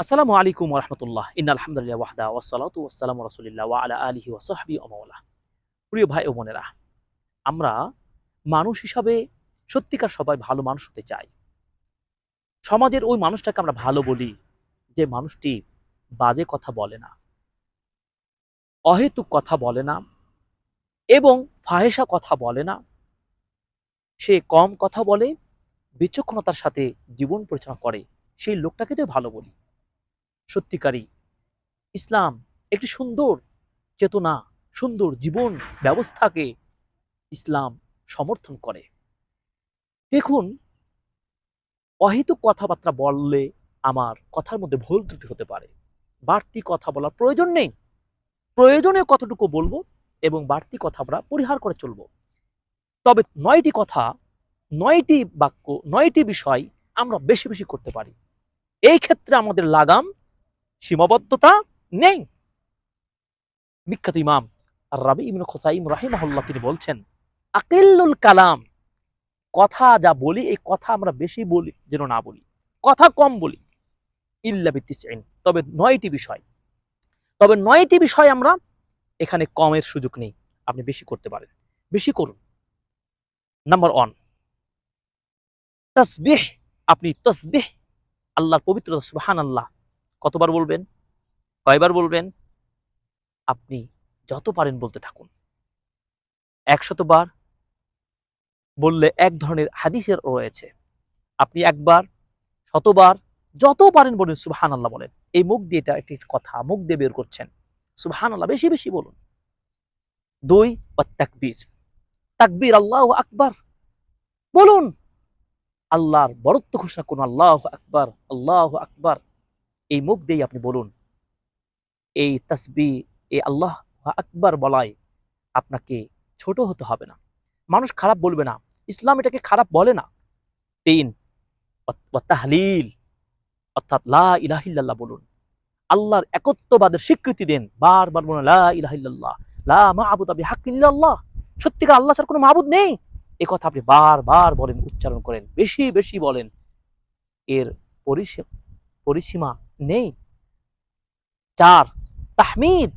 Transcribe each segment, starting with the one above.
আসসালামু আলাইকুম ওয়া রাহমাতুল্লাহ। ইন্নাল হামদুলিল্লাহ ওয়াহদা ওয়াসসালাতু ওয়াসসালামু রাসূলিল্লাহ ওয়া আলা আলিহি ওয়া সাহবিহি ওয়া মাওয়ালা। প্রিয় ভাই ও বোনেরা, আমরা মানুষ হিসাবে সত্যিকার সবাই ভালো মানুষ হতে চাই। সমাজের ওই মানুষটাকে আমরা ভালো বলি যে মানুষটি বাজে কথা বলে না, অহেতুক কথা বলে না এবং ফাহেসা কথা বলে না। সে কম কথা বলে, বিচক্ষণতার সাথে জীবন পরিচালনা করে। সেই লোকটাকে তো ভালো বলি। সত্যিকারই ইসলাম একটি সুন্দর চেতনা, সুন্দর জীবন ব্যবস্থাকে ইসলাম সমর্থন করে। দেখুন, অহেতুক কথাবার্তা বললে আমার কথার মধ্যে ভুল ত্রুটি হতে পারে। বাড়তি কথা বলার প্রয়োজন নেই। প্রয়োজনীয় কতটুকু বলবো এবং বাড়তি কথা আমরা পরিহার করে চলবো। তবে ৯টি কথা, ৯টি বাক্য, ৯টি বিষয় আমরা বেশি বেশি করতে পারি। এই ক্ষেত্রে আমাদের লাগাম, সীমাবদ্ধতা নেই। বিখ্যাত ইমাম আর-রাবি ইবনে খুসাইম রাহিমাহুল্লাহ তিনি বলছেন, আকিল্লুল কালাম, কথা যা বলি এই কথা আমরা বেশি বলি যেন না বলি, কথা কম বলি। ইল্লা বিতিসইন, তবে ৯টি বিষয়, তবে ৯টি বিষয় আমরা এখানে কমের সুযোগ নেই। আপনি বেশি করতে পারেন, বেশি করুন। নাম্বার 1, তাসবিহ। আপনি তাসবিহ, আল্লাহর পবিত্রতা সুবহানাল্লাহ কতবার বলবেন? কয়বার বলবেন? আপনি যত পারেন বলতে থাকুন। ১০০ বার বললে এক ধরনের হাদিসের রয়েছে। আপনি একবার, শতবার, যত পারেন বলেন সুবহানাল্লাহ বলেন। এই মুখ দিয়ে এটা একটি কথা মুখ দিয়ে বের করছেন। সুবহানাল্লাহ বেশি বেশি বলুন। ২, তাকবীর। তাকবীর, আল্লাহু আকবার বলুন। আল্লাহর বরত্ব ঘোষণা করুন, আল্লাহু আকবার, আল্লাহু আকবার। এই মুখ দিয়েই আপনি বলুন। এই তাসবিহ, এই আল্লাহু আকবার বলায় আপনাকে ছোট হতে হবে না। মানুষ খারাপ বলবে না। ইসলাম এটাকে খারাপ বলে না। ৩, তাহলিল, অর্থাৎ লা ইলাহা ইল্লাল্লাহ বলুন। আল্লাহর একত্ববাদের স্বীকৃতি দেন। বারবার বলুন লা ইলাহা ইল্লাল্লাহ, লা মা'বুদা বিহাক্কিন ইল্লাল্লাহ। সত্যিকার আল্লাহ ছাড়া কোনো মাবুদ নেই। এই কথা আপনি বারবার বলেন, উচ্চারণ করেন, বেশি বেশি বলেন। এর পরিসীমা নেই। ৪, তাহমিদ,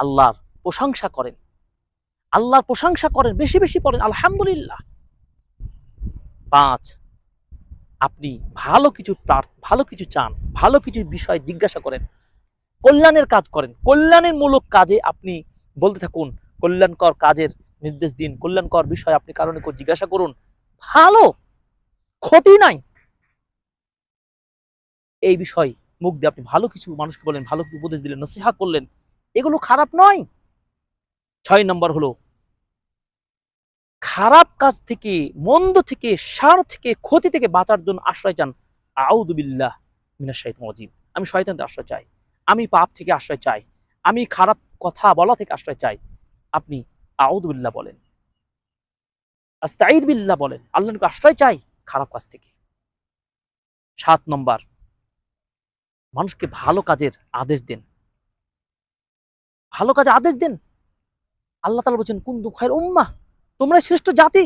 আল্লাহর প্রশংসা করেন। আল্লাহর প্রশংসা করেন, বেশি বেশি পড়েন আলহামদুলিল্লাহ। ৫, আপনি ভালো কিছু চান, ভালো কিছু বিষয় জিজ্ঞাসা করেন, কল্যাণের কাজ করেন, কল্যাণমূলক কাজে আপনি বলতে থাকুন। কল্যাণকর কাজের নির্দেশ দিন, কল্যাণকর বিষয় আপনি কারণে জিজ্ঞাসা করুন। ভালো, ক্ষতি নাই। এই বিষয় মুখ দিয়ে আপনি ভালো কিছু মানুষকে বলেন, ভালো কিছু উপদেশ দিলেন, নসিহত করলেন, এগুলো খারাপ নয়। ৬ নম্বর হলো খারাপ কাজ থেকে, মন্দ থেকে, শার থেকে, ক্ষতি থেকে বাঁচার জন্য আশ্রয় চান। আউযু বিল্লাহ মিনাশ শাইতানির রাজিম। আমি শয়তান থেকে আশ্রয় চাই। আমি পাপ থেকে আশ্রয় চাই। আমি খারাপ কথা বলা থেকে আশ্রয় চাই। আপনি আউযু বিল্লাহ বলেন, আস্তাঈযু বিল্লাহ বলেন। আল্লাহর নিকট আশ্রয় চাই খারাপ কাজ থেকে। ৭ নম্বর, মানুষকে ভালো কাজের আদেশ দেন। ভালো কাজের আদেশ দেন। আল্লাহ তাআলা বলেছেন, কুনতুম খায়রা উম্মাহ, তোমরা শ্রেষ্ঠ জাতি।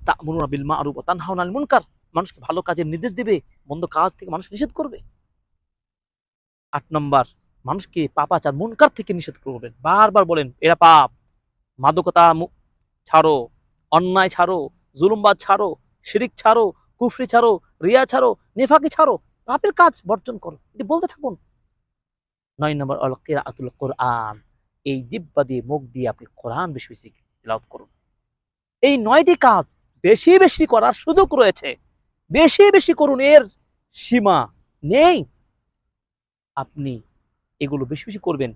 তা'মুরুনা বিল মা'রুফ ওয়া তানহাউনা আনিল মুনকার, মানুষকে ভালো কাজের নির্দেশ দিবে, মন্দ কাজ থেকে মানুষ নিষেধ করবে। ৮ নম্বর, মানুষকে পাপাচার মুনকার থেকে নিষেধ করবেন। বারবার বলেন এরা পাপ, মাদকতা ছাড়ো, অন্যায় ছাড়ো, জুলুমবাজ ছাড়ো, শিরিক ছাড়ো, কুফরি ছাড়ো, রিয়া ছাড়ো, নেফাকি ছাড়ো, পাপের কাজ বর্জন করো। এটি বলতে থাকুন। ৯ নম্বর, আল কিরাআতুল কোরআন, এই জিহ্বা দিয়ে, মুখ দিয়ে আপনি কোরআন বেশি বেশি তিলাওয়াত করুন। এই ৯টি কাজ বেশি বেশি করার সুযোগ রয়েছে। বেশি বেশি করুন, এর সীমা নেই। আপনি এগুলো বেশি বেশি করবেন।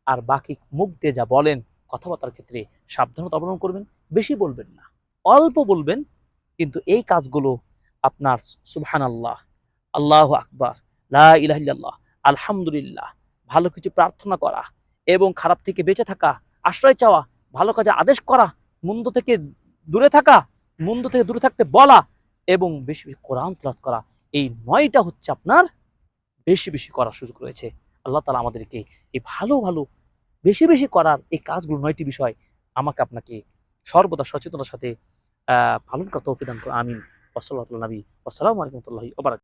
আর বাকি মুখ দিয়ে যা বলেন, কথাবার্তার ক্ষেত্রে সাবধানতা অবলম্বন করবেন। বেশি বলবেন না, অল্প বলবেন। কিন্তু এই কাজগুলো আপনার সুবহানাল্লাহ, আল্লাহু আকবার, লা ইলাহা ইল্লাল্লাহ, আলহামদুলিল্লাহ, ভালো কিছু প্রার্থনা করা এবং খারাপ থেকে বেঁচে থাকা, আশ্রয় চাওয়া, ভালো কাজে আদেশ করা, মন্দ থেকে দূরে থাকা, মন্দ থেকে দূরে থাকতে বলা এবং বেশি বেশি কোরআন তিলাওয়াত করা, এই ৯টা হচ্ছে আপনার বেশি বেশি করার সুযোগ রয়েছে। আল্লাহ তাআলা আমাদেরকে এই ভালো ভালো বেশি বেশি করার এই কাজগুলো ৯টি বিষয় আমাকে আপনাকে সর্বদা সচেতনার সাথে পালন করার তৌফিক দান করুন। আমিন। ওয়া সাল্লাল্লাহু আলা নবী ওয়া আসসালামু আলাইকুম ওয়া রাহমাতুল্লাহি ওয়া বারাকাতুহু।